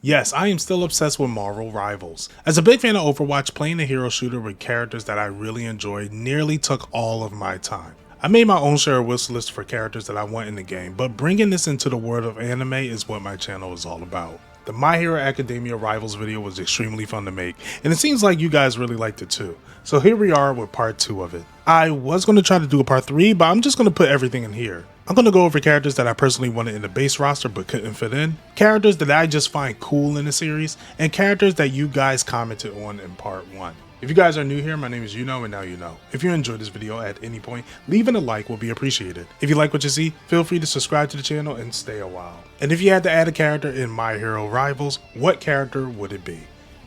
Yes, I am still obsessed with Marvel Rivals. As a big fan of Overwatch, playing a hero shooter with characters that I really enjoy nearly took all of my time. I made my own share of wish lists for characters that I want in the game, but bringing this into the world of anime is what my channel is all about. The My Hero Academia Rivals video was extremely fun to make, and it seems like you guys really liked it too. So here we are with part 2 of it. I was going to try to do a part 3, but I'm just going to put everything in here. I'm going to go over characters that I personally wanted in the base roster but couldn't fit in, characters that I just find cool in the series, and characters that you guys commented on in part 1. If you guys are new here, my name is Yuno, and now you know. If you enjoyed this video at any point, leaving a like will be appreciated. If you like what you see, feel free to subscribe to the channel and stay a while. And if you had to add a character in My Hero Rivals, what character would it be?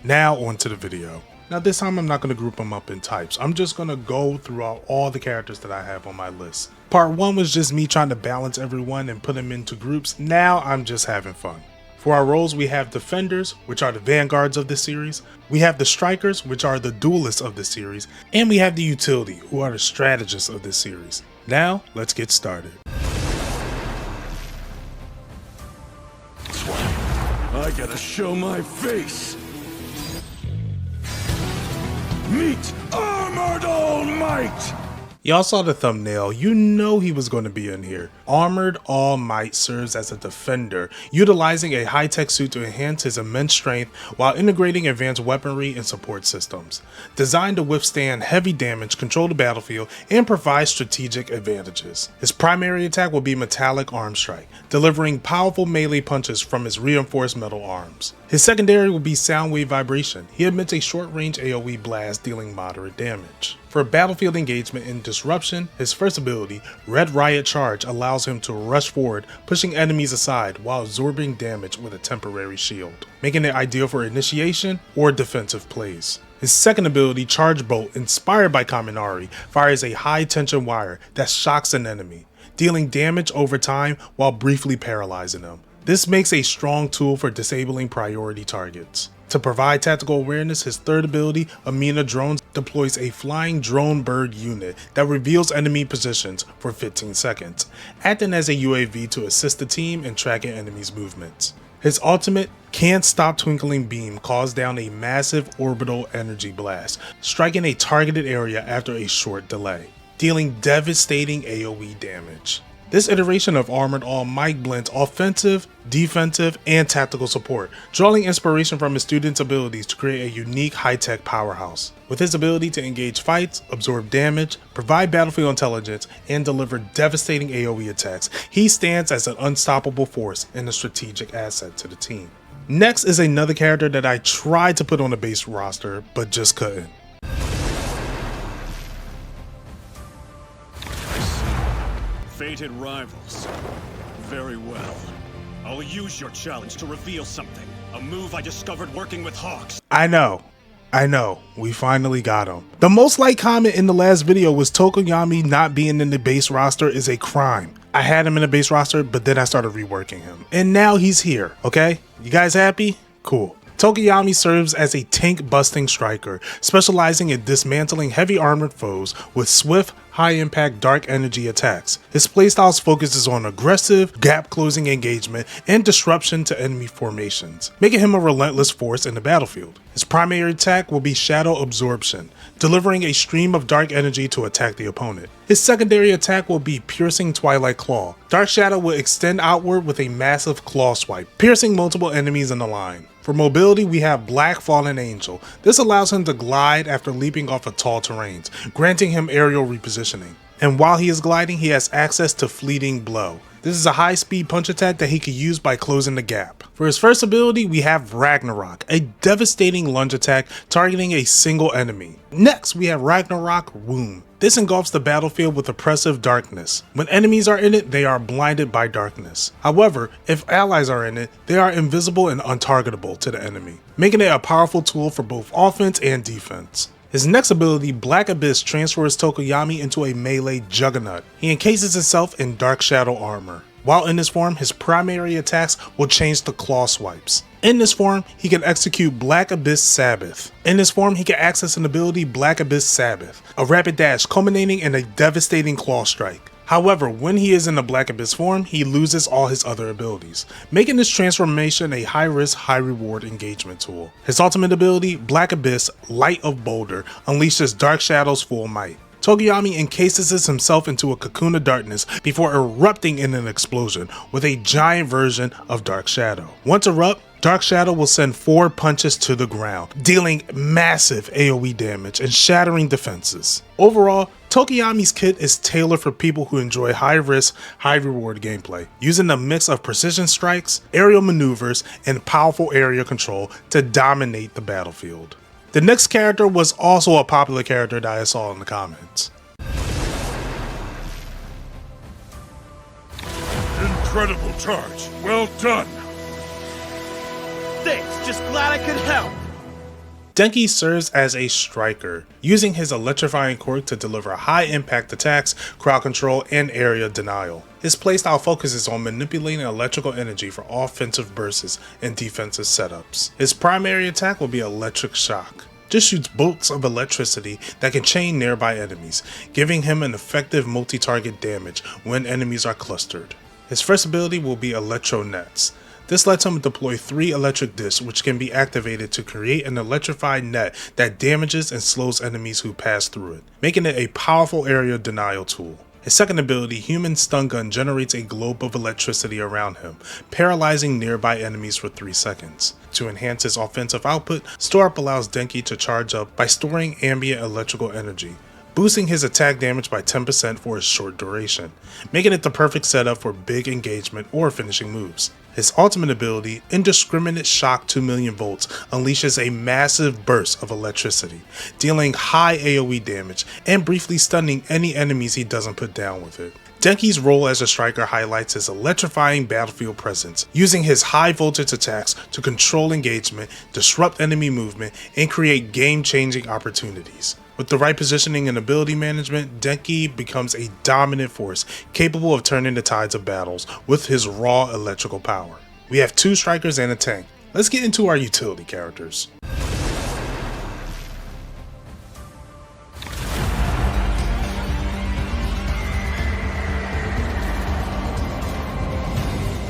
Now on to the video. Now this time I'm not going to group them up in types, I'm just going to go throughout all the characters that I have on my list. Part 1 was just me trying to balance everyone and put them into groups, now I'm just having fun. For our roles, we have Defenders, which are the vanguards of this series, we have the Strikers, which are the duelists of this series, and we have the Utility, who are the strategists of this series. Now, let's get started. I gotta show my face! Meet Armored All Might! Y'all saw the thumbnail, you know he was going to be in here. Armored All Might serves as a defender, utilizing a high-tech suit to enhance his immense strength while integrating advanced weaponry and support systems. Designed to withstand heavy damage, control the battlefield, and provide strategic advantages. His primary attack will be Metallic Arm Strike, delivering powerful melee punches from his reinforced metal arms. His secondary will be Sound Wave Vibration. He emits a short-range AoE blast dealing moderate damage. For battlefield engagement and disruption, his first ability, Red Riot Charge, allows him to rush forward, pushing enemies aside while absorbing damage with a temporary shield, making it ideal for initiation or defensive plays. His second ability, Charge Bolt, inspired by Kaminari, fires a high-tension wire that shocks an enemy, dealing damage over time while briefly paralyzing them. This makes a strong tool for disabling priority targets. To provide tactical awareness, his third ability, Amina Drones, deploys a flying drone bird unit that reveals enemy positions for 15 seconds, acting as a UAV to assist the team in tracking enemies' movements. His ultimate, Can't Stop Twinkling Beam, calls down a massive orbital energy blast, striking a targeted area after a short delay, dealing devastating AoE damage. This iteration of Armored All Might blends offensive, defensive, and tactical support, drawing inspiration from his students' abilities to create a unique high-tech powerhouse. With his ability to engage fights, absorb damage, provide battlefield intelligence, and deliver devastating AoE attacks, he stands as an unstoppable force and a strategic asset to the team. Next is another character that I tried to put on the base roster, but just couldn't. Fated rivals. Very well. I'll use your challenge to reveal something. A move I discovered working with Hawks. I know, we finally got him. The most liked comment in the last video was Tokoyami not being in the base roster is a crime. I had him in the base roster, but then I started reworking him. And now he's here, okay? You guys happy? Cool. Tokoyami serves as a tank-busting striker, specializing in dismantling heavy armored foes with swift, high-impact dark energy attacks. His playstyle's focuses on aggressive, gap-closing engagement and disruption to enemy formations, making him a relentless force in the battlefield. His primary attack will be Shadow Absorption, delivering a stream of dark energy to attack the opponent. His secondary attack will be Piercing Twilight Claw. Dark Shadow will extend outward with a massive claw swipe, piercing multiple enemies in the line. For mobility, we have Black Fallen Angel. This allows him to glide after leaping off of tall terrains, granting him aerial repositioning. And while he is gliding, he has access to Fleeting Blow. This is a high-speed punch attack that he can use by closing the gap. For his first ability, we have Ragnarok, a devastating lunge attack targeting a single enemy. Next, we have Ragnarok Womb. This engulfs the battlefield with oppressive darkness. When enemies are in it, they are blinded by darkness. However, if allies are in it, they are invisible and untargetable to the enemy, making it a powerful tool for both offense and defense. His next ability, Black Abyss, transfers Tokoyami into a melee juggernaut. He encases himself in Dark Shadow armor. While in this form, his primary attacks will change to claw swipes. In this form, he can execute Black Abyss Sabbath. In this form, he can access an ability Black Abyss Sabbath, a rapid dash culminating in a devastating claw strike. However, when he is in the Black Abyss form, he loses all his other abilities, making this transformation a high-risk, high-reward engagement tool. His ultimate ability, Black Abyss, Light of Boulder, unleashes Dark Shadow's full might. Tokoyami encases himself into a cocoon of darkness before erupting in an explosion with a giant version of Dark Shadow. Once erupt, Dark Shadow will send 4 punches to the ground, dealing massive AoE damage and shattering defenses. Overall, Tokoyami's kit is tailored for people who enjoy high-risk, high-reward gameplay, using a mix of precision strikes, aerial maneuvers, and powerful area control to dominate the battlefield. The next character was also a popular character that I saw in the comments. Incredible charge. Well done. Thanks, just glad I could help. Denki serves as a striker, using his electrifying quirk to deliver high impact attacks, crowd control, and area denial. His playstyle focuses on manipulating electrical energy for offensive bursts and defensive setups. His primary attack will be Electric Shock. This shoots bolts of electricity that can chain nearby enemies, giving him an effective multi-target damage when enemies are clustered. His first ability will be Electro Nets. This lets him deploy 3 electric discs which can be activated to create an electrified net that damages and slows enemies who pass through it, making it a powerful area denial tool. His second ability, Human Stun Gun, generates a globe of electricity around him, paralyzing nearby enemies for 3 seconds. To enhance his offensive output, Store Up allows Denki to charge up by storing ambient electrical energy, boosting his attack damage by 10% for a short duration, making it the perfect setup for big engagement or finishing moves. His ultimate ability, Indiscriminate Shock 2 million volts, unleashes a massive burst of electricity, dealing high AoE damage and briefly stunning any enemies he doesn't put down with it. Denki's role as a striker highlights his electrifying battlefield presence, using his high voltage attacks to control engagement, disrupt enemy movement, and create game-changing opportunities. With the right positioning and ability management, Denki becomes a dominant force capable of turning the tides of battles with his raw electrical power. We have 2 strikers and a tank. Let's get into our utility characters.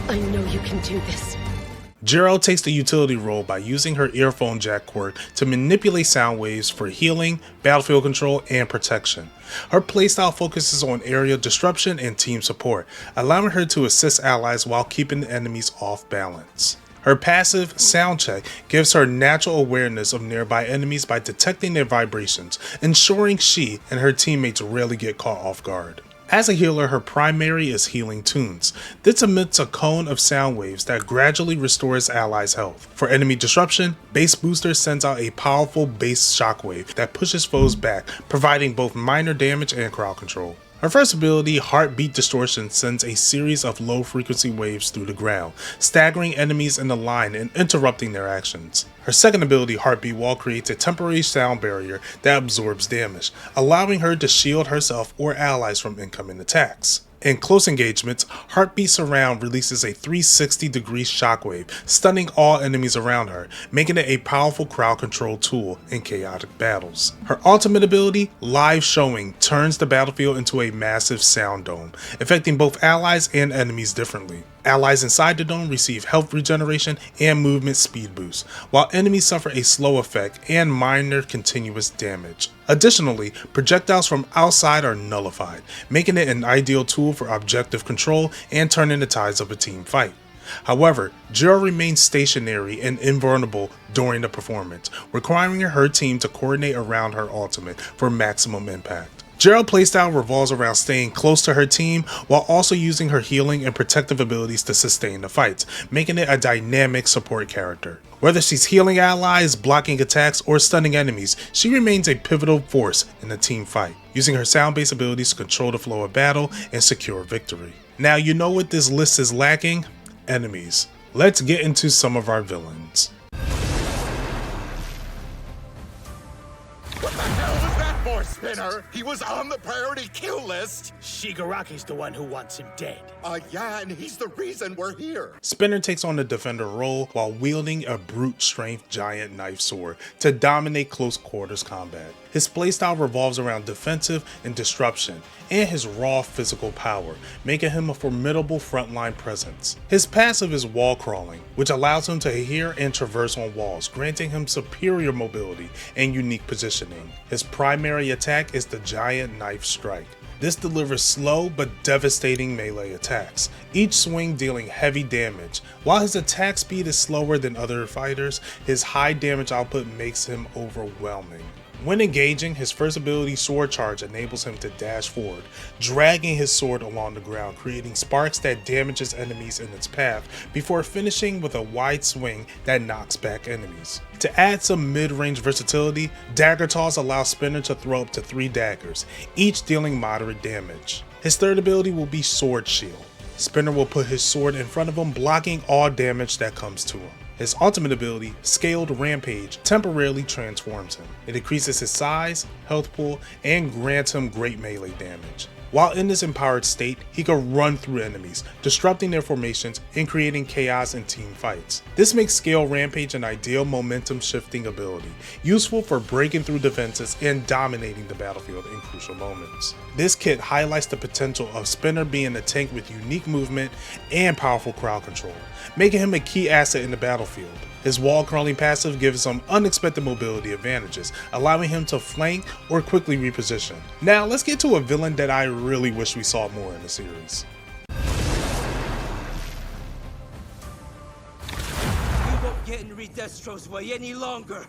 I know you can do this. Jiro takes the utility role by using her earphone jack quirk to manipulate sound waves for healing, battlefield control, and protection. Her playstyle focuses on area disruption and team support, allowing her to assist allies while keeping the enemies off balance. Her passive, Sound Check, gives her natural awareness of nearby enemies by detecting their vibrations, ensuring she and her teammates rarely get caught off guard. As a healer, her primary is Healing Tunes. This emits a cone of sound waves that gradually restores allies' health. For enemy disruption, Base Booster sends out a powerful base shockwave that pushes foes back, providing both minor damage and crowd control. Her first ability, Heartbeat Distortion, sends a series of low-frequency waves through the ground, staggering enemies in the line and interrupting their actions. Her second ability, Heartbeat Wall, creates a temporary sound barrier that absorbs damage, allowing her to shield herself or allies from incoming attacks. In close engagements, Heartbeat Surround releases a 360-degree shockwave, stunning all enemies around her, making it a powerful crowd control tool in chaotic battles. Her ultimate ability, Live Showing, turns the battlefield into a massive sound dome, affecting both allies and enemies differently. Allies inside the dome receive health regeneration and movement speed boost, while enemies suffer a slow effect and minor continuous damage. Additionally, projectiles from outside are nullified, making it an ideal tool for objective control and turning the tides of a team fight. However, Jiro remains stationary and invulnerable during the performance, requiring her team to coordinate around her ultimate for maximum impact. Jiro's playstyle revolves around staying close to her team while also using her healing and protective abilities to sustain the fights, making it a dynamic support character. Whether she's healing allies, blocking attacks, or stunning enemies, she remains a pivotal force in the team fight, using her sound-based abilities to control the flow of battle and secure victory. Now you know what this list is lacking? Enemies. Let's get into some of our villains. What the hell was that for, Spinner? He was on the priority kill list. Shigaraki's the one who wants him dead. Yeah, and he's the reason we're here. Spinner takes on the defender role while wielding a brute strength giant knife sword to dominate close quarters combat. His playstyle revolves around defensive and disruption, and his raw physical power, making him a formidable frontline presence. His passive is wall crawling, which allows him to adhere and traverse on walls, granting him superior mobility and unique positioning. His primary attack is the Giant Knife Strike. This delivers slow but devastating melee attacks, each swing dealing heavy damage. While his attack speed is slower than other fighters, his high damage output makes him overwhelming. When engaging, his first ability, Sword Charge, enables him to dash forward, dragging his sword along the ground, creating sparks that damages enemies in its path, before finishing with a wide swing that knocks back enemies. To add some mid-range versatility, Dagger Toss allows Spinner to throw up to 3 daggers, each dealing moderate damage. His third ability will be Sword Shield. Spinner will put his sword in front of him, blocking all damage that comes to him. His ultimate ability, Scaled Rampage, temporarily transforms him. It increases his size, health pool, and grants him great melee damage. While in this empowered state, he can run through enemies, disrupting their formations and creating chaos in team fights. This makes Scale Rampage an ideal momentum shifting ability, useful for breaking through defenses and dominating the battlefield in crucial moments. This kit highlights the potential of Spinner being a tank with unique movement and powerful crowd control, making him a key asset in the battlefield. His wall crawling passive gives him unexpected mobility advantages, allowing him to flank or quickly reposition. Now let's get to a villain that I really wish we saw more in the series. You won't get in Redestro's way any longer.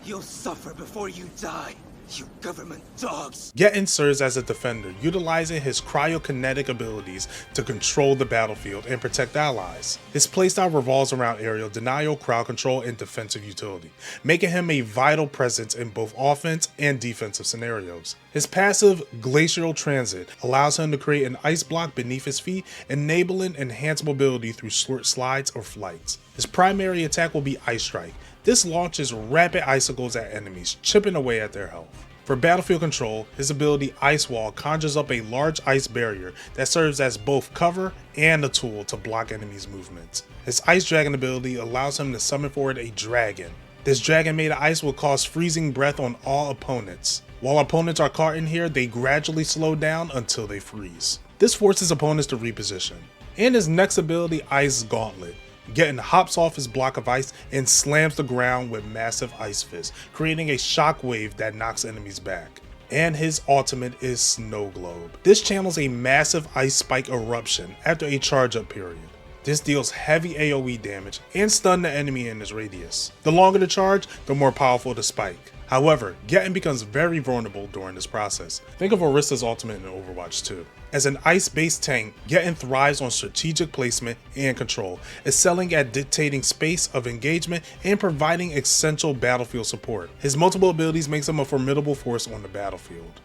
You'll suffer before you die, you government dogs. Getten serves as a defender, utilizing his cryokinetic abilities to control the battlefield and protect allies. His playstyle revolves around aerial denial, crowd control, and defensive utility, making him a vital presence in both offense and defensive scenarios. His passive, Glacial Transit, allows him to create an ice block beneath his feet, enabling enhanced mobility through short slides or flights. His primary attack will be Ice Strike. This launches rapid icicles at enemies, chipping away at their health. For battlefield control, his ability Ice Wall conjures up a large ice barrier that serves as both cover and a tool to block enemies' movements. His Ice Dragon ability allows him to summon forward a dragon. This dragon made of ice will cause freezing breath on all opponents. While opponents are caught in here, they gradually slow down until they freeze. This forces opponents to reposition. And his next ability, Ice Gauntlet. Getten hops off his block of ice and slams the ground with massive ice fists, creating a shockwave that knocks enemies back. And his ultimate is Snow Globe. This channels a massive ice spike eruption after a charge up period. This deals heavy AoE damage and stun the enemy in its radius. The longer the charge, the more powerful the spike. However, Getten becomes very vulnerable during this process. Think of Orisa's ultimate in Overwatch 2. As an ice-based tank, Getten thrives on strategic placement and control, excelling at dictating space of engagement and providing essential battlefield support. His multiple abilities makes him a formidable force on the battlefield.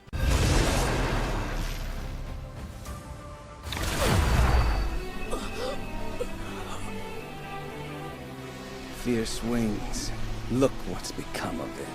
Fierce wings. Look what's become of it.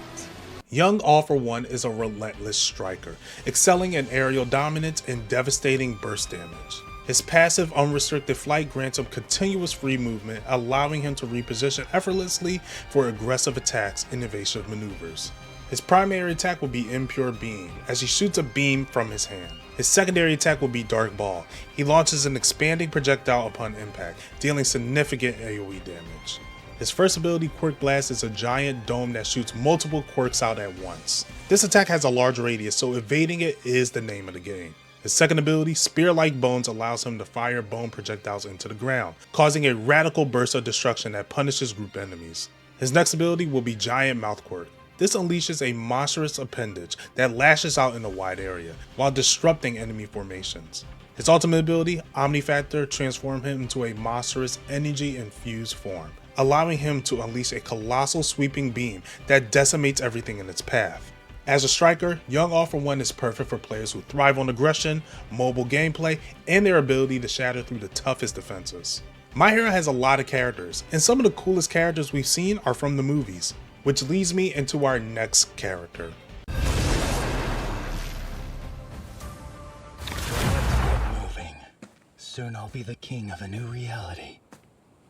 Young All For One is a relentless striker, excelling in aerial dominance and devastating burst damage. His passive Unrestricted Flight grants him continuous free movement, allowing him to reposition effortlessly for aggressive attacks and evasive maneuvers. His primary attack will be Impure Beam, as he shoots a beam from his hand. His secondary attack will be Dark Ball. He launches an expanding projectile upon impact, dealing significant AoE damage. His first ability, Quirk Blast, is a giant dome that shoots multiple quirks out at once. This attack has a large radius, so evading it is the name of the game. His second ability, Spear-like Bones, allows him to fire bone projectiles into the ground, causing a radical burst of destruction that punishes group enemies. His next ability will be Giant Mouth Quirk. This unleashes a monstrous appendage that lashes out in a wide area, while disrupting enemy formations. His ultimate ability, Omnifactor, transforms him into a monstrous energy-infused form, allowing him to unleash a colossal sweeping beam that decimates everything in its path. As a striker, Young All For One is perfect for players who thrive on aggression, mobile gameplay, and their ability to shatter through the toughest defenses. My Hero has a lot of characters, and some of the coolest characters we've seen are from the movies, which leads me into our next character. Moving. Soon I'll be the king of a new reality.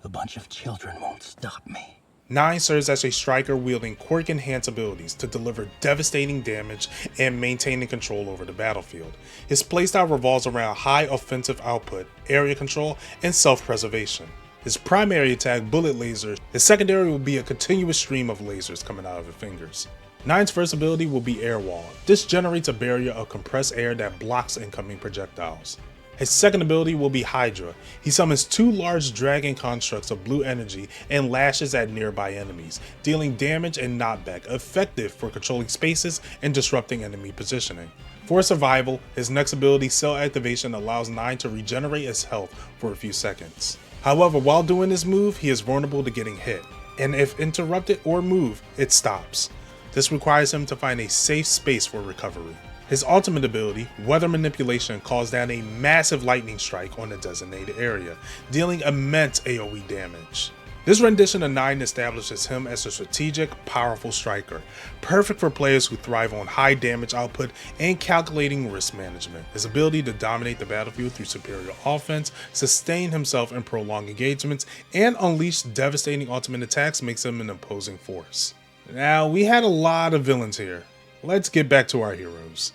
A bunch of children won't stop me. 9 serves as a striker wielding quirk-enhanced abilities to deliver devastating damage and maintaining control over the battlefield. His playstyle revolves around high offensive output, area control, and self-preservation. His primary attack, Bullet Laser, his secondary will be a continuous stream of lasers coming out of his fingers. 9's first ability will be Air Wall. This generates a barrier of compressed air that blocks incoming projectiles. His second ability will be Hydra. He summons 2 large dragon constructs of blue energy and lashes at nearby enemies, dealing damage and knockback, effective for controlling spaces and disrupting enemy positioning. For survival, his next ability, Cell Activation, allows 9 to regenerate his health for a few seconds. However, while doing this move, he is vulnerable to getting hit, and if interrupted or moved, it stops. This requires him to find a safe space for recovery. His ultimate ability, Weather Manipulation, calls down a massive lightning strike on the designated area, dealing immense AoE damage. This rendition of 9 establishes him as a strategic, powerful striker, perfect for players who thrive on high damage output and calculating risk management. His ability to dominate the battlefield through superior offense, sustain himself in prolonged engagements, and unleash devastating ultimate attacks makes him an imposing force. Now, we had a lot of villains here. Let's get back to our heroes.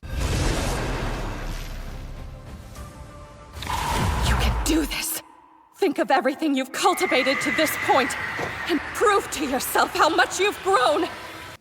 You can do this! Think of everything you've cultivated to this point, and prove to yourself how much you've grown!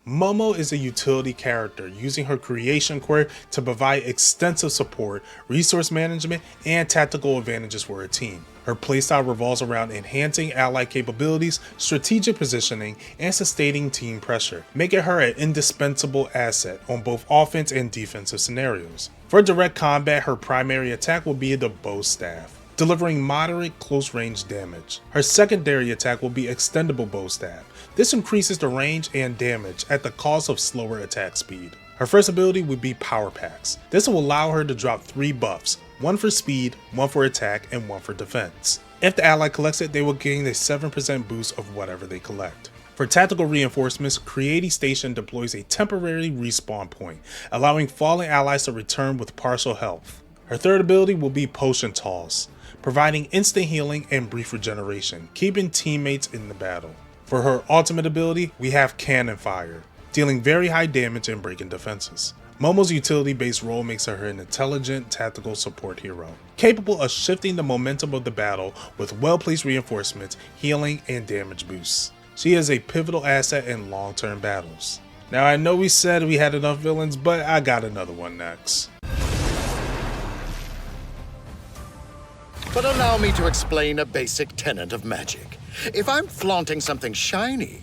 Momo is a utility character, using her creation quirk to provide extensive support, resource management, and tactical advantages for her team. Her playstyle revolves around enhancing ally capabilities, strategic positioning, and sustaining team pressure, making her an indispensable asset on both offense and defensive scenarios. For direct combat, her primary attack will be the bow staff, delivering moderate close-range damage. Her secondary attack will be extendable bow staff. This increases the range and damage at the cost of slower attack speed. Her first ability would be Power Packs. This will allow her to drop 3 buffs, 1 for speed, 1 for attack, and 1 for defense. If the ally collects it, they will gain a 7% boost of whatever they collect. For tactical reinforcements, Creative Station deploys a temporary respawn point, allowing fallen allies to return with partial health. Her third ability will be Potion Toss, providing instant healing and brief regeneration, keeping teammates in the battle. For her ultimate ability, we have Cannon Fire, dealing very high damage and breaking defenses. Momo's utility-based role makes her an intelligent tactical support hero, capable of shifting the momentum of the battle with well-placed reinforcements, healing, and damage boosts. She is a pivotal asset in long-term battles. Now, I know we said we had enough villains, but I got another one next. But allow me to explain a basic tenet of magic. If I'm flaunting something shiny,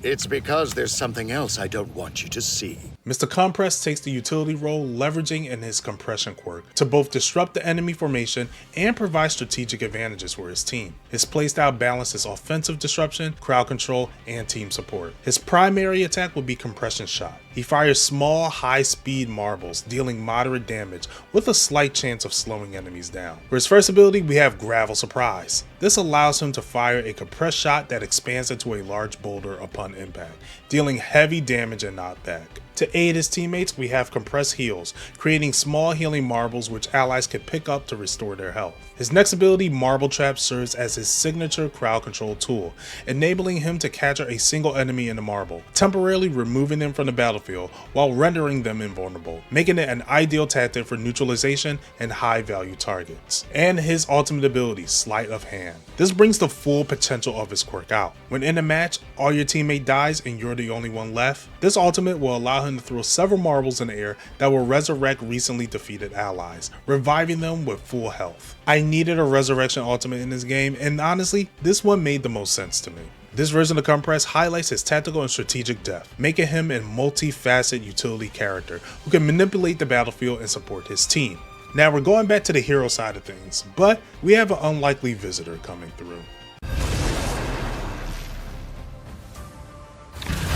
it's because there's something else I don't want you to see. Mr. Compress takes the utility role, leveraging in his compression quirk to both disrupt the enemy formation and provide strategic advantages for his team. His playstyle balances offensive disruption, crowd control, and team support. His primary attack will be Compression Shot. He fires small, high-speed marbles, dealing moderate damage with a slight chance of slowing enemies down. For his first ability, we have Gravel Surprise. This allows him to fire a compressed shot that expands into a large boulder upon impact, dealing heavy damage and knockback. To aid his teammates, we have Compressed Heals, creating small healing marbles which allies can pick up to restore their health. His next ability, Marble Trap, serves as his signature crowd control tool, enabling him to capture a single enemy in the marble, temporarily removing them from the battlefield while rendering them invulnerable, making it an ideal tactic for neutralization and high-value targets. And his ultimate ability, Sleight of Hand. This brings the full potential of his quirk out. When in a match, all your teammate dies and you're the only one left, this ultimate will allow him to throw several marbles in the air that will resurrect recently defeated allies, reviving them with full health. I needed a resurrection ultimate in this game, and honestly, this one made the most sense to me. This version of Compress highlights his tactical and strategic depth, making him a multifaceted utility character who can manipulate the battlefield and support his team. Now we're going back to the hero side of things, but we have an unlikely visitor coming through.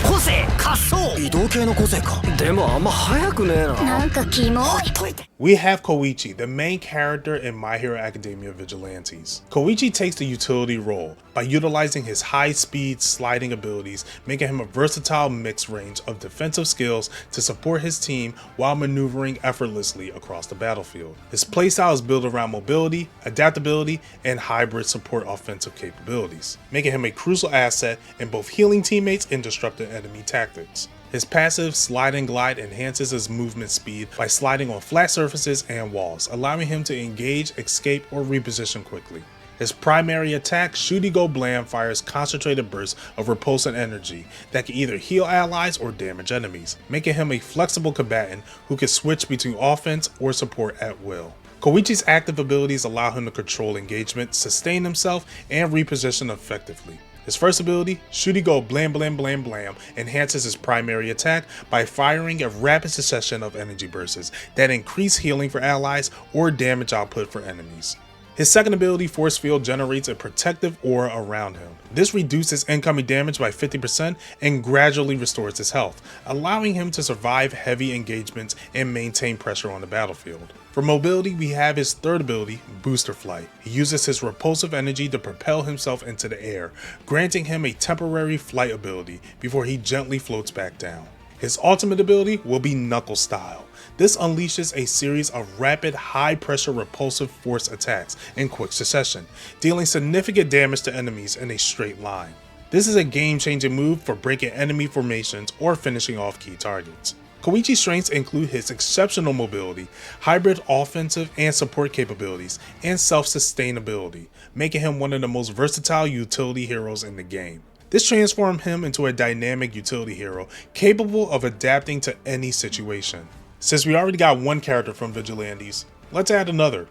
個性滑走移動系の個性か。でもあんま速くねえな。なんかキモい。ほっといて。We have Koichi, the main character in My Hero Academia Vigilantes. Koichi takes the utility role by utilizing his high-speed sliding abilities, making him a versatile mixed range of defensive skills to support his team while maneuvering effortlessly across the battlefield. His playstyle is built around mobility, adaptability, and hybrid support offensive capabilities, making him a crucial asset in both healing teammates and disrupting enemy tactics. His passive Slide and Glide enhances his movement speed by sliding on flat surfaces and walls, allowing him to engage, escape, or reposition quickly. His primary attack, Shooty Go Blam, fires concentrated bursts of repulsant energy that can either heal allies or damage enemies, making him a flexible combatant who can switch between offense or support at will. Koichi's active abilities allow him to control engagement, sustain himself, and reposition effectively. His first ability, Shooty Go Blam Blam Blam Blam, enhances his primary attack by firing a rapid succession of energy bursts that increase healing for allies or damage output for enemies. His second ability, Force Field, generates a protective aura around him. This reduces incoming damage by 50% and gradually restores his health, allowing him to survive heavy engagements and maintain pressure on the battlefield. For mobility, we have his third ability, Booster Flight. He uses his repulsive energy to propel himself into the air, granting him a temporary flight ability before he gently floats back down. His ultimate ability will be Knuckle Style. This unleashes a series of rapid, high-pressure repulsive force attacks in quick succession, dealing significant damage to enemies in a straight line. This is a game-changing move for breaking enemy formations or finishing off key targets. Koichi's strengths include his exceptional mobility, hybrid offensive and support capabilities, and self-sustainability, making him one of the most versatile utility heroes in the game. This transformed him into a dynamic utility hero capable of adapting to any situation. Since we already got one character from Vigilantes, let's add another.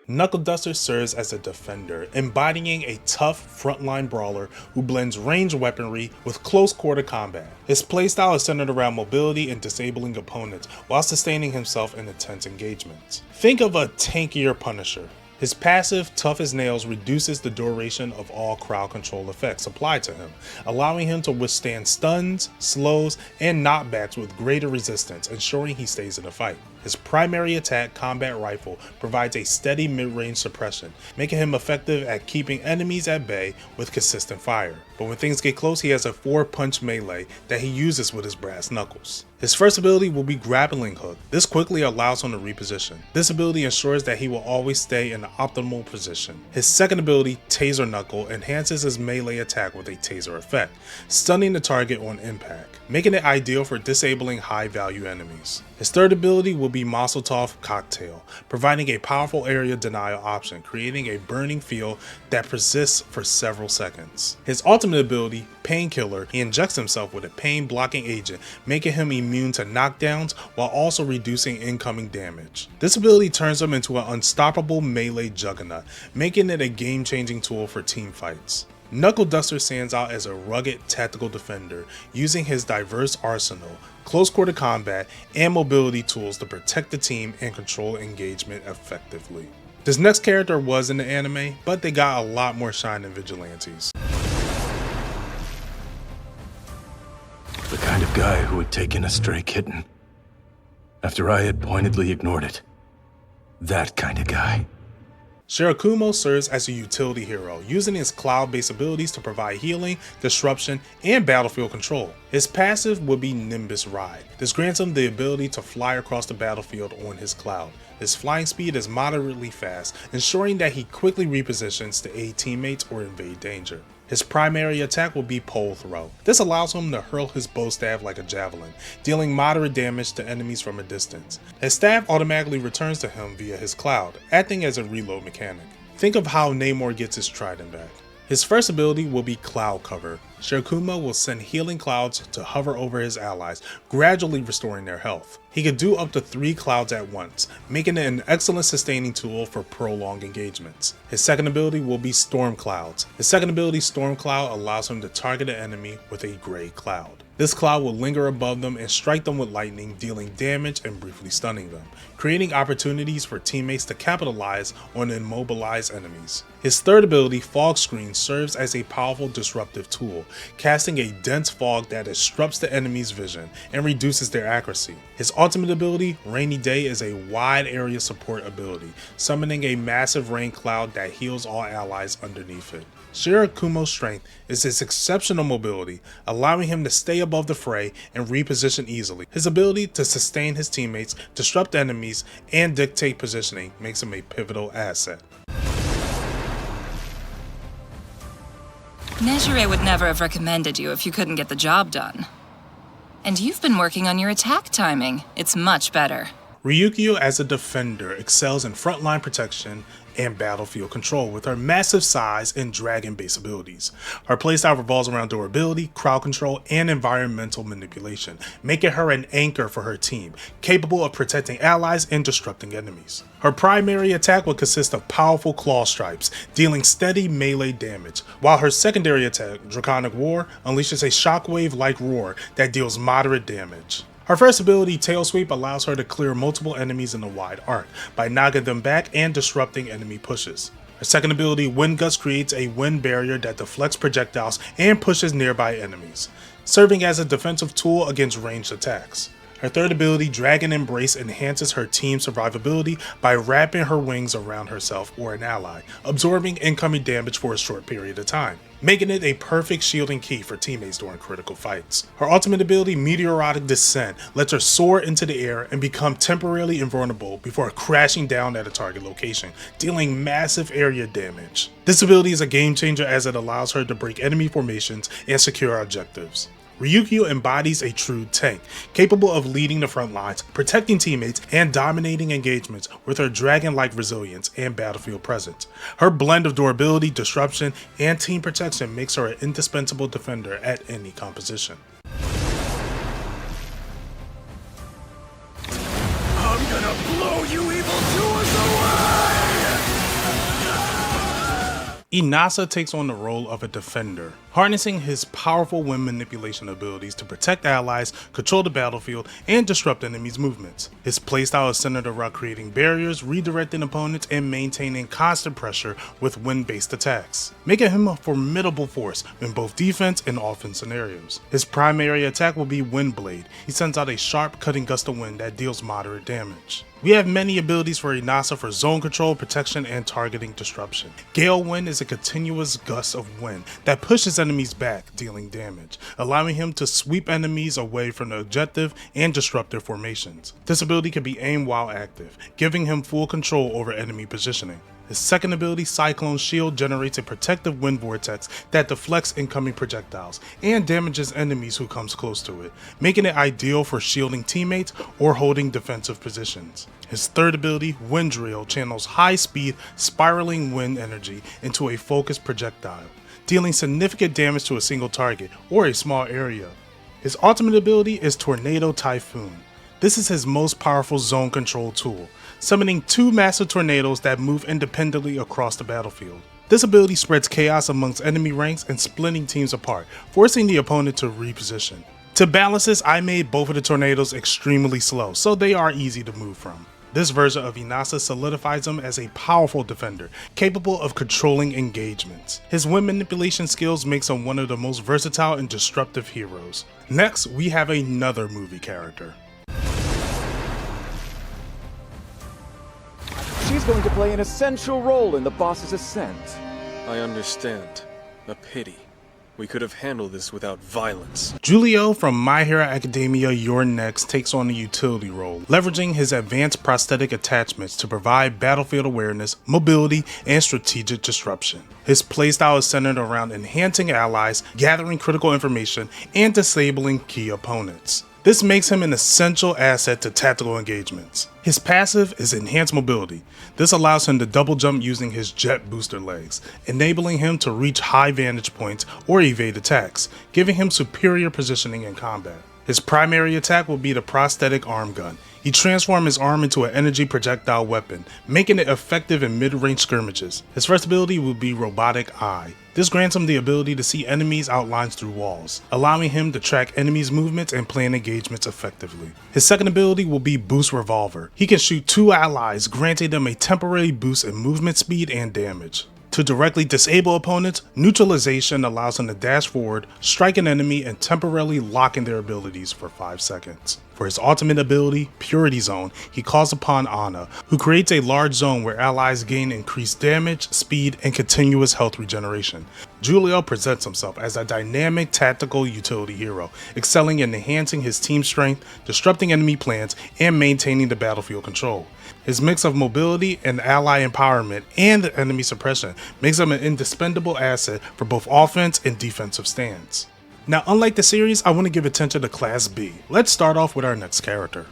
Knuckle Duster serves as a defender, embodying a tough frontline brawler who blends ranged weaponry with close quarter combat. His playstyle is centered around mobility and disabling opponents while sustaining himself in intense engagements. Think of a tankier Punisher. His passive, Tough as Nails, reduces the duration of all crowd control effects applied to him, allowing him to withstand stuns, slows, and knockbacks with greater resistance, ensuring he stays in the fight. His primary attack, Combat Rifle, provides a steady mid-range suppression, making him effective at keeping enemies at bay with consistent fire. But when things get close, he has a 4-punch melee that he uses with his brass knuckles. His first ability will be Grappling Hook. This quickly allows him to reposition. This ability ensures that he will always stay in the optimal position. His second ability, Taser Knuckle, enhances his melee attack with a taser effect, stunning the target on impact, making it ideal for disabling high-value enemies. His third ability will be Mazeltov Cocktail, providing a powerful area denial option, creating a burning field that persists for several seconds. His ultimate ability, Painkiller, he injects himself with a pain-blocking agent, making him immune to knockdowns while also reducing incoming damage. This ability turns him into an unstoppable melee juggernaut, making it a game-changing tool for team fights. Knuckle Duster stands out as a rugged tactical defender, using his diverse arsenal, close quarter combat, and mobility tools to protect the team and control engagement effectively. This next character was in the anime, but they got a lot more shine in Vigilantes. The kind of guy who would take in a stray kitten after I had pointedly ignored it. That kind of guy. Shirakumo serves as a utility hero, using his cloud-based abilities to provide healing, disruption, and battlefield control. His passive would be Nimbus Ride. This grants him the ability to fly across the battlefield on his cloud. His flying speed is moderately fast, ensuring that he quickly repositions to aid teammates or invade danger. His primary attack will be Pole Throw. This allows him to hurl his bow staff like a javelin, dealing moderate damage to enemies from a distance. His staff automatically returns to him via his cloud, acting as a reload mechanic. Think of how Namor gets his trident back. His first ability will be Cloud Cover. Shirakumo will send healing clouds to hover over his allies, gradually restoring their health. He can do up to 3 clouds at once, making it an excellent sustaining tool for prolonged engagements. His second ability will be Storm Clouds. His second ability, Storm Cloud, allows him to target an enemy with a gray cloud. This cloud will linger above them and strike them with lightning, dealing damage and briefly stunning them, creating opportunities for teammates to capitalize on immobilized enemies. His third ability, Fog Screen, serves as a powerful disruptive tool, casting a dense fog that disrupts the enemy's vision and reduces their accuracy. His ultimate ability, Rainy Day, is a wide area support ability, summoning a massive rain cloud that heals all allies underneath it. Shirakumo's strength is his exceptional mobility, allowing him to stay above the fray and reposition easily. His ability to sustain his teammates, disrupt enemies, and dictate positioning makes him a pivotal asset. Nejire would never have recommended you if you couldn't get the job done. And you've been working on your attack timing. It's much better. Ryuko, as a defender, excels in frontline protection and battlefield control with her massive size and dragon-based abilities. Her playstyle revolves around durability, crowd control, and environmental manipulation, making her an anchor for her team, capable of protecting allies and disrupting enemies. Her primary attack will consist of powerful claw stripes, dealing steady melee damage, while her secondary attack, Draconic Roar, unleashes a shockwave-like roar that deals moderate damage. Her first ability, Tail Sweep, allows her to clear multiple enemies in a wide arc by knocking them back and disrupting enemy pushes. Her second ability, Wind Gust, creates a wind barrier that deflects projectiles and pushes nearby enemies, serving as a defensive tool against ranged attacks. Her third ability, Dragon Embrace, enhances her team's survivability by wrapping her wings around herself or an ally, absorbing incoming damage for a short period of time, making it a perfect shielding key for teammates during critical fights. Her ultimate ability, Meteoric Descent, lets her soar into the air and become temporarily invulnerable before crashing down at a target location, dealing massive area damage. This ability is a game changer as it allows her to break enemy formations and secure objectives. Ryuko embodies a true tank, capable of leading the front lines, protecting teammates, and dominating engagements with her dragon-like resilience and battlefield presence. Her blend of durability, disruption, and team protection makes her an indispensable defender at any composition. I'm gonna blow you evildoers away! Inasa takes on the role of a defender, harnessing his powerful wind manipulation abilities to protect allies, control the battlefield, and disrupt enemies' movements. His playstyle is centered around creating barriers, redirecting opponents, and maintaining constant pressure with wind-based attacks, making him a formidable force in both defense and offense scenarios. His primary attack will be Wind Blade. He sends out a sharp, cutting gust of wind that deals moderate damage. We have many abilities for Inasa for zone control, protection, and targeting disruption. Gale Wind is a continuous gust of wind that pushes enemies back, dealing damage, allowing him to sweep enemies away from the objective and disrupt their formations. This ability can be aimed while active, giving him full control over enemy positioning. His second ability, Cyclone Shield, generates a protective wind vortex that deflects incoming projectiles and damages enemies who comes close to it, making it ideal for shielding teammates or holding defensive positions. His third ability, Wind Drill, channels high-speed, spiraling wind energy into a focused projectile, dealing significant damage to a single target or a small area. His ultimate ability is Tornado Typhoon. This is his most powerful zone control tool, summoning two massive tornadoes that move independently across the battlefield. This ability spreads chaos amongst enemy ranks and splitting teams apart, forcing the opponent to reposition. To balance this, I made both of the tornadoes extremely slow, so they are easy to move from. This version of Inasa solidifies him as a powerful defender, capable of controlling engagements. His wind manipulation skills makes him one of the most versatile and disruptive heroes. Next, we have another movie character. She's going to play an essential role in the boss's ascent. I understand. A pity. We could have handled this without violence. Julio from My Hero Academia Your Next takes on a utility role, leveraging his advanced prosthetic attachments to provide battlefield awareness, mobility, and strategic disruption. His playstyle is centered around enhancing allies, gathering critical information, and disabling key opponents. This makes him an essential asset to tactical engagements. His passive is Enhanced Mobility. This allows him to double jump using his jet booster legs, enabling him to reach high vantage points or evade attacks, giving him superior positioning in combat. His primary attack will be the prosthetic arm gun. He transformed his arm into an energy projectile weapon, making it effective in mid-range skirmishes. His first ability would be Robotic Eye. This grants him the ability to see enemies' outlines through walls, allowing him to track enemies' movements and plan engagements effectively. His second ability will be Boost Revolver. He can shoot 2 allies, granting them a temporary boost in movement speed and damage. To directly disable opponents, Neutralization allows him to dash forward, strike an enemy, and temporarily lock in their abilities for 5 seconds. For his ultimate ability, Purity Zone, he calls upon Ana, who creates a large zone where allies gain increased damage, speed, and continuous health regeneration. Julio presents himself as a dynamic tactical utility hero, excelling in enhancing his team strength, disrupting enemy plans, and maintaining the battlefield control. His mix of mobility and ally empowerment and enemy suppression makes him an indispensable asset for both offense and defensive stands. Now, unlike the series, I want to give attention to Class B. Let's start off with our next character.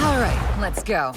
Alright, let's go.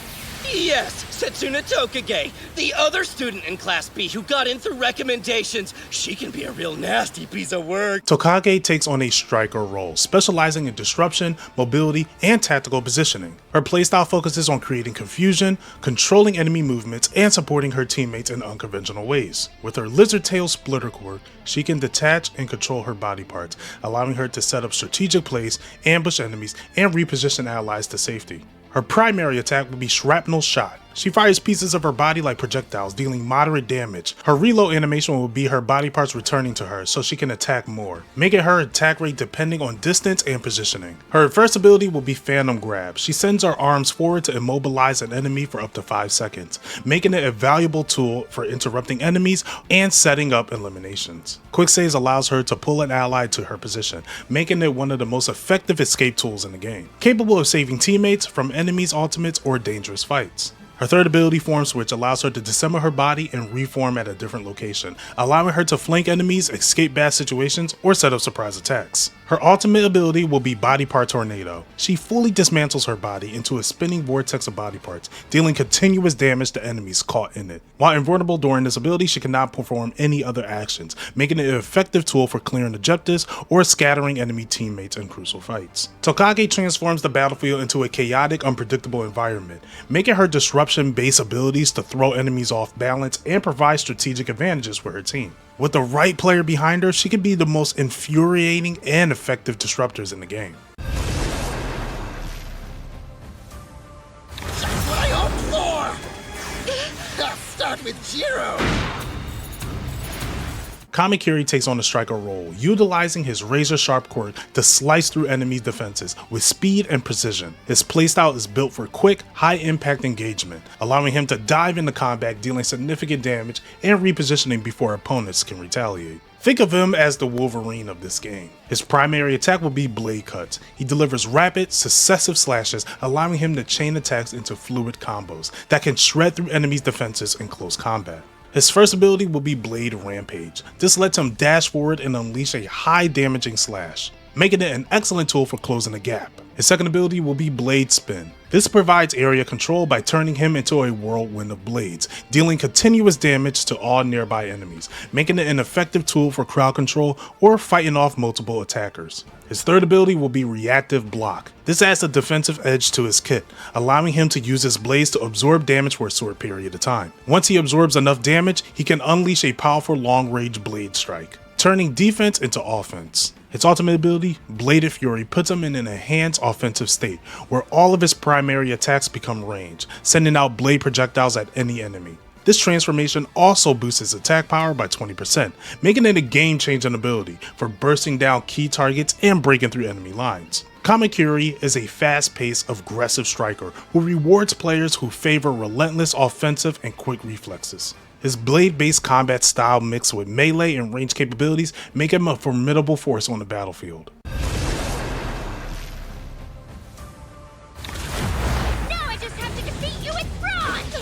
Yes, Setsuna Tokage, the other student in Class B who got in through recommendations. She can be a real nasty piece of work. Tokage takes on a striker role, specializing in disruption, mobility, and tactical positioning. Her playstyle focuses on creating confusion, controlling enemy movements, and supporting her teammates in unconventional ways. With her lizard tail splitter quirk, she can detach and control her body parts, allowing her to set up strategic plays, ambush enemies, and reposition allies to safety. Her primary attack will be Shrapnel Shot. She fires pieces of her body like projectiles, dealing moderate damage. Her reload animation will be her body parts returning to her so she can attack more, making her attack rate depending on distance and positioning. Her first ability will be Phantom Grab. She sends her arms forward to immobilize an enemy for up to 5 seconds, making it a valuable tool for interrupting enemies and setting up eliminations. Quick Saves allows her to pull an ally to her position, making it one of the most effective escape tools in the game, capable of saving teammates from enemies' ultimates or dangerous fights. Her third ability, Form Switch, allows her to disassemble her body and reform at a different location, allowing her to flank enemies, escape bad situations, or set up surprise attacks. Her ultimate ability will be Body Part Tornado. She fully dismantles her body into a spinning vortex of body parts, dealing continuous damage to enemies caught in it. While invulnerable during this ability, she cannot perform any other actions, making it an effective tool for clearing objectives or scattering enemy teammates in crucial fights. Tokage transforms the battlefield into a chaotic, unpredictable environment, making her disruption-based abilities to throw enemies off balance and provide strategic advantages for her team. With the right player behind her, she can be the most infuriating and effective disruptors in the game. That's what I hoped for! I'll start with Jiro! Kamakiri takes on the striker role, utilizing his razor-sharp quirk to slice through enemies' defenses with speed and precision. His playstyle is built for quick, high-impact engagement, allowing him to dive into combat, dealing significant damage and repositioning before opponents can retaliate. Think of him as the Wolverine of this game. His primary attack will be Blade Cuts. He delivers rapid, successive slashes, allowing him to chain attacks into fluid combos that can shred through enemies' defenses in close combat. His first ability will be Blade Rampage. This lets him dash forward and unleash a high damaging slash, making it an excellent tool for closing a gap. His second ability will be Blade Spin. This provides area control by turning him into a whirlwind of blades, dealing continuous damage to all nearby enemies, making it an effective tool for crowd control or fighting off multiple attackers. His third ability will be Reactive Block. This adds a defensive edge to his kit, allowing him to use his blades to absorb damage for a short period of time. Once he absorbs enough damage, he can unleash a powerful long-range blade strike, turning defense into offense. His ultimate ability, Bladed Fury, puts him in an enhanced offensive state, where all of his primary attacks become ranged, sending out blade projectiles at any enemy. This transformation also boosts his attack power by 20%, making it a game-changing ability for bursting down key targets and breaking through enemy lines. Kamakiri is a fast-paced, aggressive striker who rewards players who favor relentless offensive and quick reflexes. His blade-based combat style mixed with melee and range capabilities make him a formidable force on the battlefield. Now I just have to defeat you with bronze!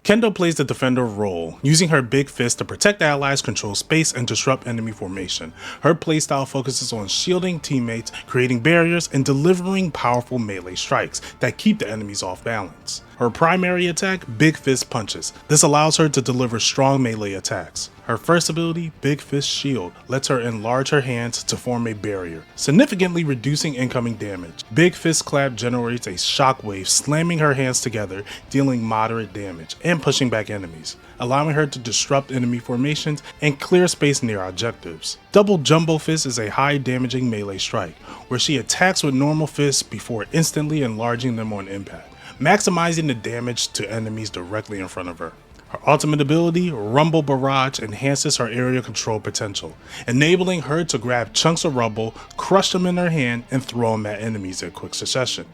Kendo plays the defender role, using her big fist to protect allies, control space, and disrupt enemy formation. Her playstyle focuses on shielding teammates, creating barriers, and delivering powerful melee strikes that keep the enemies off balance. Her primary attack, Big Fist Punches. This allows her to deliver strong melee attacks. Her first ability, Big Fist Shield, lets her enlarge her hands to form a barrier, significantly reducing incoming damage. Big Fist Clap generates a shockwave, slamming her hands together, dealing moderate damage, and pushing back enemies, allowing her to disrupt enemy formations and clear space near objectives. Double Jumbo Fist is a high damaging melee strike, where she attacks with normal fists before instantly enlarging them on impact, maximizing the damage to enemies directly in front of her. Her ultimate ability, Rumble Barrage, enhances her area control potential, enabling her to grab chunks of rubble, crush them in her hand, and throw them at enemies in quick succession.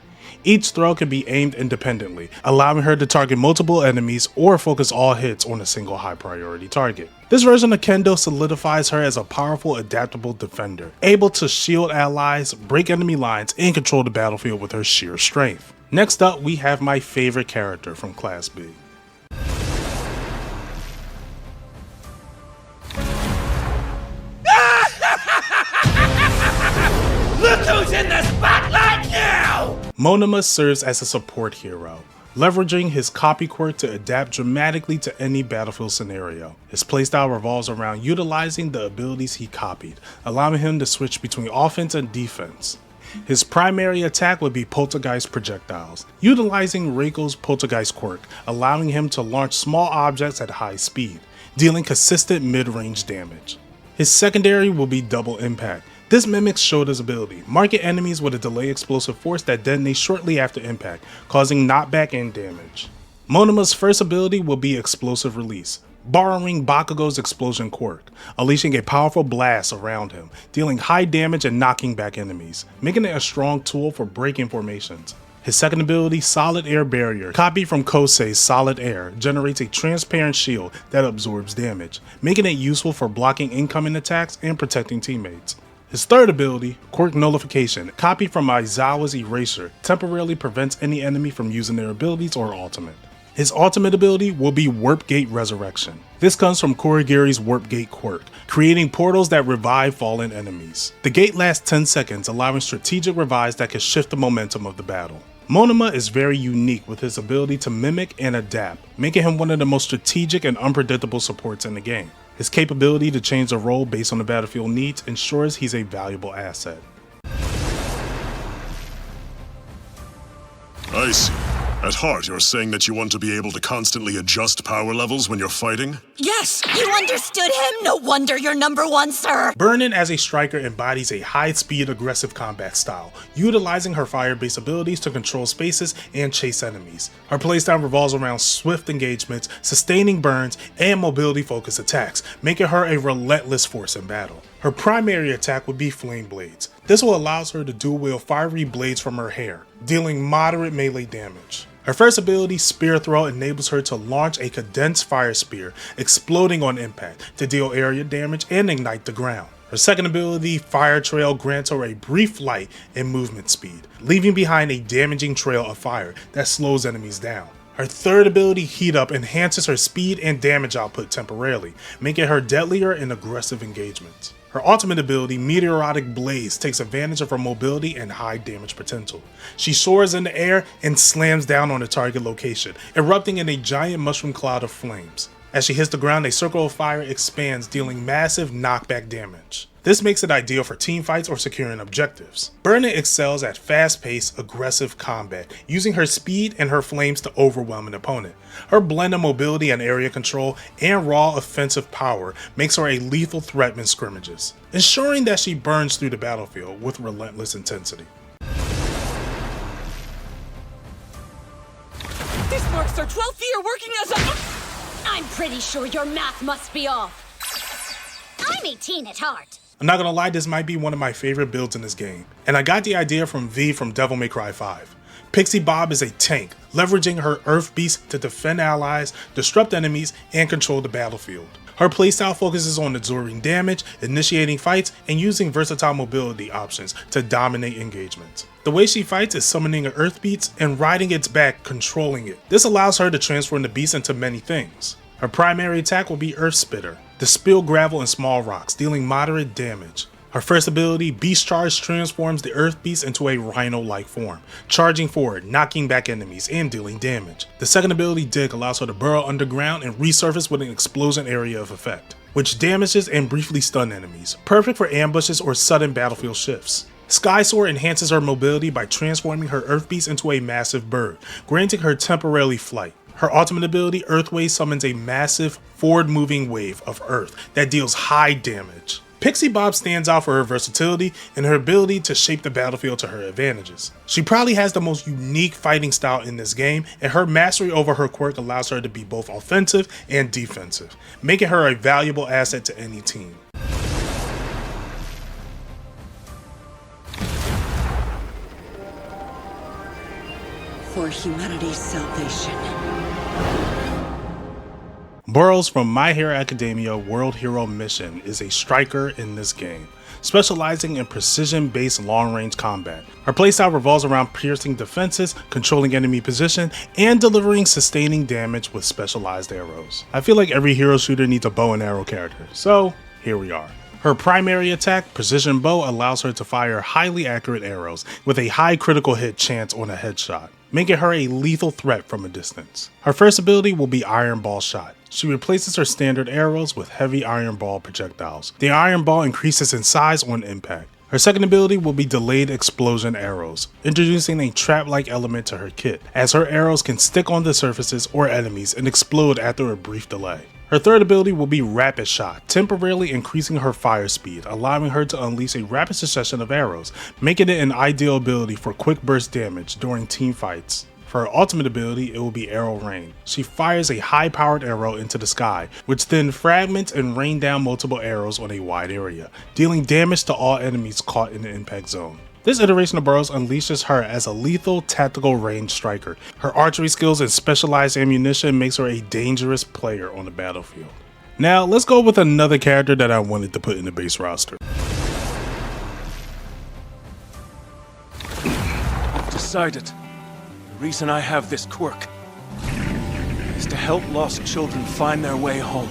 Each throw can be aimed independently, allowing her to target multiple enemies or focus all hits on a single high priority target. This version of Kendo solidifies her as a powerful, adaptable defender, able to shield allies, break enemy lines, and control the battlefield with her sheer strength. Next up, we have my favorite character from Class B. Look who's in the spotlight now! Monoma serves as a support hero, leveraging his copy quirk to adapt dramatically to any battlefield scenario. His playstyle revolves around utilizing the abilities he copied, allowing him to switch between offense and defense. His primary attack would be Poltergeist projectiles, utilizing Reiko's Poltergeist quirk, allowing him to launch small objects at high speed, dealing consistent mid-range damage. His secondary will be Double Impact. This mimics Shota's ability, marking enemies with a delay explosive force that detonates shortly after impact, causing knockback and damage. Monoma's first ability will be Explosive Release, borrowing Bakugo's explosion quirk, unleashing a powerful blast around him, dealing high damage and knocking back enemies, making it a strong tool for breaking formations. His second ability, Solid Air Barrier, copied from Kosei's Solid Air, generates a transparent shield that absorbs damage, making it useful for blocking incoming attacks and protecting teammates. His third ability, Quirk Nullification, copied from Aizawa's Eraser, temporarily prevents any enemy from using their abilities or ultimate. His ultimate ability will be Warp Gate Resurrection. This comes from Kurogiri's Warp Gate quirk, creating portals that revive fallen enemies. The gate lasts 10 seconds, allowing strategic revives that can shift the momentum of the battle. Monoma is very unique with his ability to mimic and adapt, making him one of the most strategic and unpredictable supports in the game. His capability to change the role based on the battlefield needs ensures he's a valuable asset. I see. At heart, you're saying that you want to be able to constantly adjust power levels when you're fighting? Yes! You understood him? No wonder you're #1, sir! Burnin as a striker embodies a high-speed aggressive combat style, utilizing her fire-based abilities to control spaces and chase enemies. Her playstyle revolves around swift engagements, sustaining burns, and mobility-focused attacks, making her a relentless force in battle. Her primary attack would be Flame Blades. This will allow her to dual-wield fiery blades from her hair, dealing moderate melee damage. Her first ability, Spear Throw, enables her to launch a condensed fire spear, exploding on impact, to deal area damage and ignite the ground. Her second ability, Fire Trail, grants her a brief flight and movement speed, leaving behind a damaging trail of fire that slows enemies down. Her third ability, Heat Up, enhances her speed and damage output temporarily, making her deadlier in aggressive engagements. Her ultimate ability, Meteoric Blaze, takes advantage of her mobility and high damage potential. She soars in the air and slams down on the target location, erupting in a giant mushroom cloud of flames. As she hits the ground, a circle of fire expands, dealing massive knockback damage. This makes it ideal for teamfights or securing objectives. Burnin excels at fast-paced, aggressive combat, using her speed and her flames to overwhelm an opponent. Her blend of mobility and area control and raw offensive power makes her a lethal threat in scrimmages, ensuring that she burns through the battlefield with relentless intensity. This marks our 12th year working as a... I'm pretty sure your math must be off. I'm 18 at heart. I'm not gonna lie, this might be one of my favorite builds in this game, and I got the idea from V from Devil May Cry 5. Pixie-Bob is a tank, leveraging her Earth Beast to defend allies, disrupt enemies, and control the battlefield. Her playstyle focuses on absorbing damage, initiating fights, and using versatile mobility options to dominate engagements. The way she fights is summoning an Earth Beast and riding its back, controlling it. This allows her to transform the beast into many things. Her primary attack will be Earth Spitter, to spill gravel and small rocks, dealing moderate damage. Her first ability, Beast Charge, transforms the Earth Beast into a rhino-like form, charging forward, knocking back enemies, and dealing damage. The second ability, Dig, allows her to burrow underground and resurface with an explosion area of effect. which damages and briefly stun enemies, perfect for ambushes or sudden battlefield shifts. Sky Soar enhances her mobility by transforming her Earth Beast into a massive bird, granting her temporarily flight. Her ultimate ability, Earth Wave, summons a massive, forward-moving wave of Earth that deals high damage. Pixie-Bob stands out for her versatility and her ability to shape the battlefield to her advantages. She probably has the most unique fighting style in this game, and her mastery over her quirk allows her to be both offensive and defensive, making her a valuable asset to any team. For humanity's salvation. Burroughs from My Hero Academia World Hero Mission is a striker in this game, specializing in precision-based long-range combat. Her playstyle revolves around piercing defenses, controlling enemy position, and delivering sustaining damage with specialized arrows. I feel like every hero shooter needs a bow and arrow character, so here we are. Her primary attack, Precision Bow, allows her to fire highly accurate arrows with a high critical hit chance on a headshot, making her a lethal threat from a distance. Her first ability will be Iron Ball Shot. She replaces her standard arrows with heavy Iron Ball projectiles. The Iron Ball increases in size on impact. Her second ability will be Delayed Explosion Arrows, introducing a trap-like element to her kit, as her arrows can stick onto surfaces or enemies and explode after a brief delay. Her third ability will be Rapid Shot, temporarily increasing her fire speed, allowing her to unleash a rapid succession of arrows, making it an ideal ability for quick burst damage during team fights. For her ultimate ability, it will be Arrow Rain. She fires a high-powered arrow into the sky, which then fragments and rain down multiple arrows on a wide area, dealing damage to all enemies caught in the impact zone. This iteration of Burroughs unleashes her as a lethal tactical range striker. Her archery skills and specialized ammunition makes her a dangerous player on the battlefield. Now, let's go with another character that I wanted to put in the base roster. I've decided. The reason I have this quirk is to help lost children find their way home.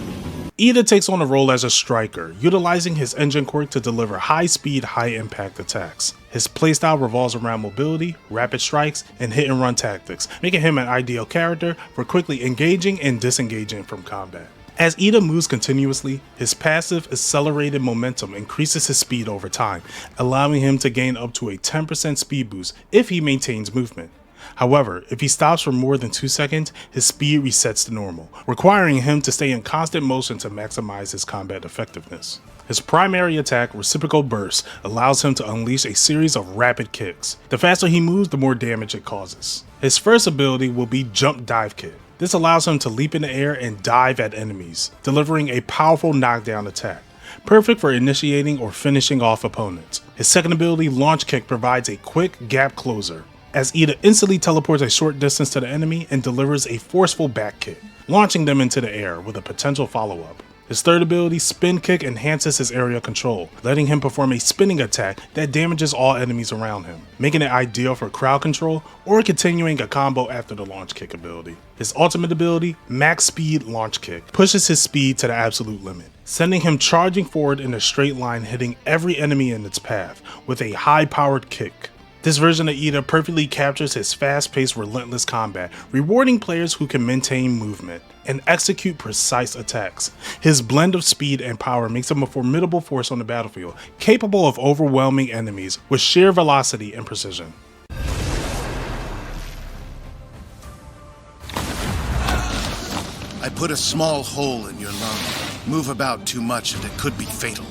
Iida takes on a role as a striker, utilizing his engine quirk to deliver high-speed, high-impact attacks. His playstyle revolves around mobility, rapid strikes, and hit-and-run tactics, making him an ideal character for quickly engaging and disengaging from combat. As Iida moves continuously, his passive Accelerated Momentum increases his speed over time, allowing him to gain up to a 10% speed boost if he maintains movement. However, if he stops for more than 2 seconds, his speed resets to normal, requiring him to stay in constant motion to maximize his combat effectiveness. His primary attack, Reciprocal Burst, allows him to unleash a series of rapid kicks. The faster he moves, the more damage it causes. His first ability will be Jump Dive Kick. This allows him to leap in the air and dive at enemies, delivering a powerful knockdown attack, perfect for initiating or finishing off opponents. His second ability, Launch Kick, provides a quick gap closer, as Iida instantly teleports a short distance to the enemy and delivers a forceful back kick, launching them into the air with a potential follow-up. His third ability, Spin Kick, enhances his area control, letting him perform a spinning attack that damages all enemies around him, making it ideal for crowd control or continuing a combo after the Launch Kick ability. His ultimate ability, Max Speed Launch Kick, pushes his speed to the absolute limit, sending him charging forward in a straight line, hitting every enemy in its path with a high-powered kick. This version of Iida perfectly captures his fast-paced, relentless combat, rewarding players who can maintain movement and execute precise attacks. His blend of speed and power makes him a formidable force on the battlefield, capable of overwhelming enemies with sheer velocity and precision. I put a small hole in your lung. Move about too much and it could be fatal.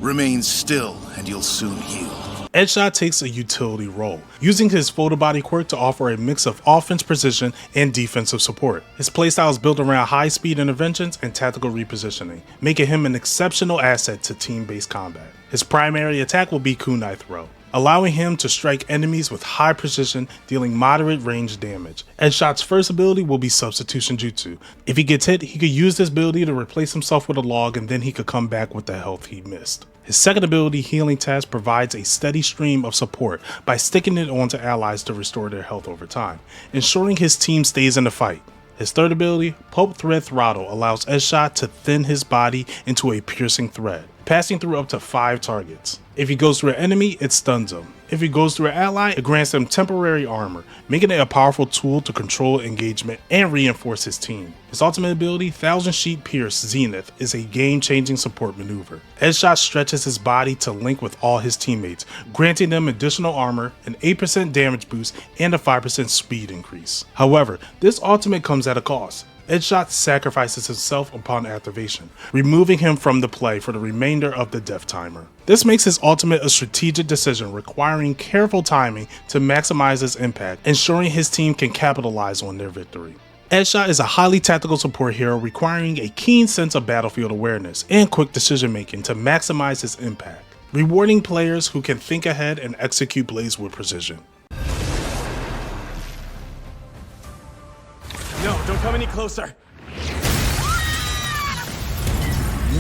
Remain still and you'll soon heal. Edgeshot takes a utility role, using his photobody quirk to offer a mix of offense precision and defensive support. His playstyle is built around high-speed interventions and tactical repositioning, making him an exceptional asset to team-based combat. His primary attack will be Kunai Throw, allowing him to strike enemies with high precision, dealing moderate range damage. Edgeshot's first ability will be Substitution Jutsu. If he gets hit, he could use this ability to replace himself with a log, and then he could come back with the health he missed. His second ability, Healing Task, provides a steady stream of support by sticking it onto allies to restore their health over time, ensuring his team stays in the fight. His third ability, Pulp Thread Throttle, allows Edgeshot to thin his body into a piercing thread, passing through up to 5 targets. If he goes through an enemy, it stuns him. If he goes through an ally, it grants him temporary armor, making it a powerful tool to control engagement and reinforce his team. His ultimate ability, Thousand Sheet Pierce Zenith, is a game-changing support maneuver. Edgeshot stretches his body to link with all his teammates, granting them additional armor, an 8% damage boost, and a 5% speed increase. However, this ultimate comes at a cost. Edgeshot sacrifices himself upon activation, removing him from the play for the remainder of the death timer. This makes his ultimate a strategic decision requiring careful timing to maximize his impact, ensuring his team can capitalize on their victory. Edgeshot is a highly tactical support hero requiring a keen sense of battlefield awareness and quick decision making to maximize his impact, rewarding players who can think ahead and execute plays with precision. No, don't come any closer.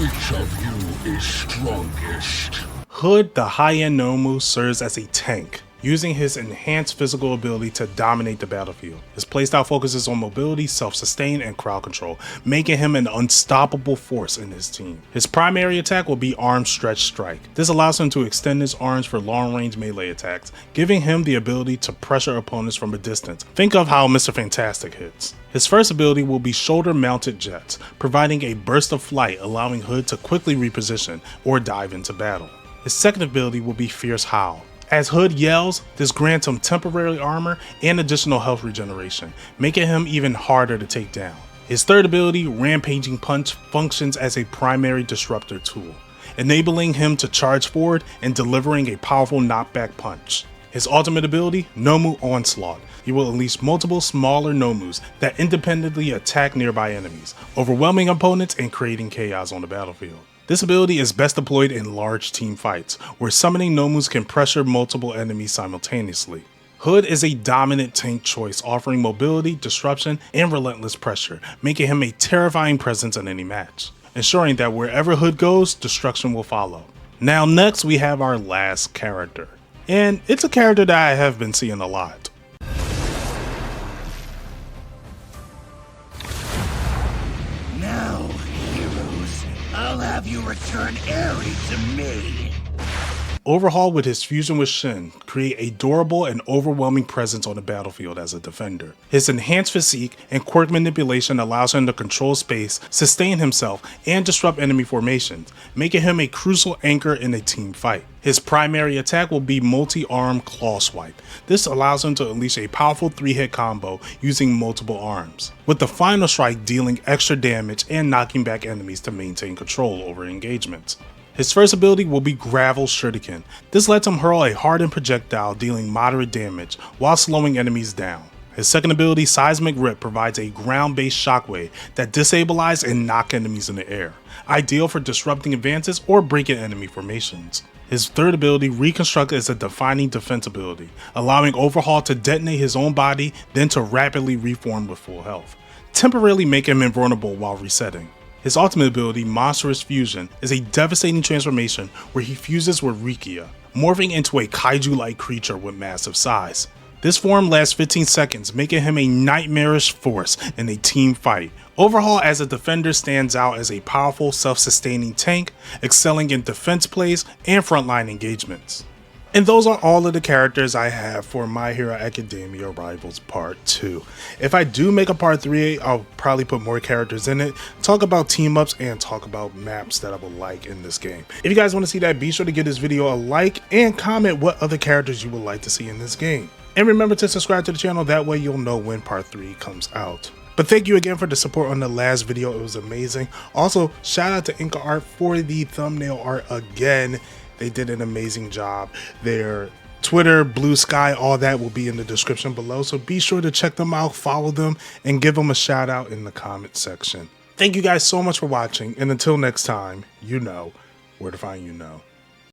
Which of you is strongest? Hood, the high-end Nomu, serves as a tank, using his enhanced physical ability to dominate the battlefield. His playstyle focuses on mobility, self-sustain, and crowd control, making him an unstoppable force in his team. His primary attack will be Arm Stretch Strike. This allows him to extend his arms for long-range melee attacks, giving him the ability to pressure opponents from a distance. Think of how Mr. Fantastic hits. His first ability will be Shoulder-Mounted Jets, providing a burst of flight allowing Hood to quickly reposition or dive into battle. His second ability will be Fierce Howl. As Hood yells, this grants him temporary armor and additional health regeneration, making him even harder to take down. His third ability, Rampaging Punch, functions as a primary disruptor tool, enabling him to charge forward and delivering a powerful knockback punch. His ultimate ability, Nomu Onslaught. He will unleash multiple smaller Nomus that independently attack nearby enemies, overwhelming opponents and creating chaos on the battlefield. This ability is best deployed in large team fights, where summoning Nomus can pressure multiple enemies simultaneously. Hood is a dominant tank choice, offering mobility, disruption, and relentless pressure, making him a terrifying presence in any match, ensuring that wherever Hood goes, destruction will follow. Now next we have our last character, and it's a character that I have been seeing a lot. Now, heroes, I'll have you return Eri to me. Overhaul, with his fusion with Shin, create a durable and overwhelming presence on the battlefield as a defender. His enhanced physique and quirk manipulation allows him to control space, sustain himself, and disrupt enemy formations, making him a crucial anchor in a team fight. His primary attack will be multi-arm claw swipe. This allows him to unleash a powerful 3-hit combo using multiple arms, with the final strike dealing extra damage and knocking back enemies to maintain control over engagements. His first ability will be Gravel Shuriken. This lets him hurl a hardened projectile dealing moderate damage while slowing enemies down. His second ability, Seismic Rip, provides a ground-based shockwave that destabilizes and knocks enemies in the air, ideal for disrupting advances or breaking enemy formations. His third ability, Reconstruct, is a defining defense ability, allowing Overhaul to detonate his own body, then to rapidly reform with full health, temporarily making him invulnerable while resetting. His ultimate ability, Monstrous Fusion, is a devastating transformation where he fuses with Rikia, morphing into a kaiju-like creature with massive size. This form lasts 15 seconds, making him a nightmarish force in a team fight. Overhaul as a defender stands out as a powerful, self-sustaining tank, excelling in defense plays and frontline engagements. And those are all of the characters I have for My Hero Academia Rivals Part 2. If I do make a Part 3, I'll probably put more characters in it, talk about team-ups, and talk about maps that I would like in this game. If you guys want to see that, be sure to give this video a like and comment what other characters you would like to see in this game. And remember to subscribe to the channel, that way you'll know when Part 3 comes out. But thank you again for the support on the last video, it was amazing. Also, shout out to Inka Art for the thumbnail art again. They did an amazing job. Their Twitter, Blue Sky, all that will be in the description below. So be sure to check them out, follow them, and give them a shout out in the comment section. Thank you guys so much for watching. And until next time, you know where to find you know.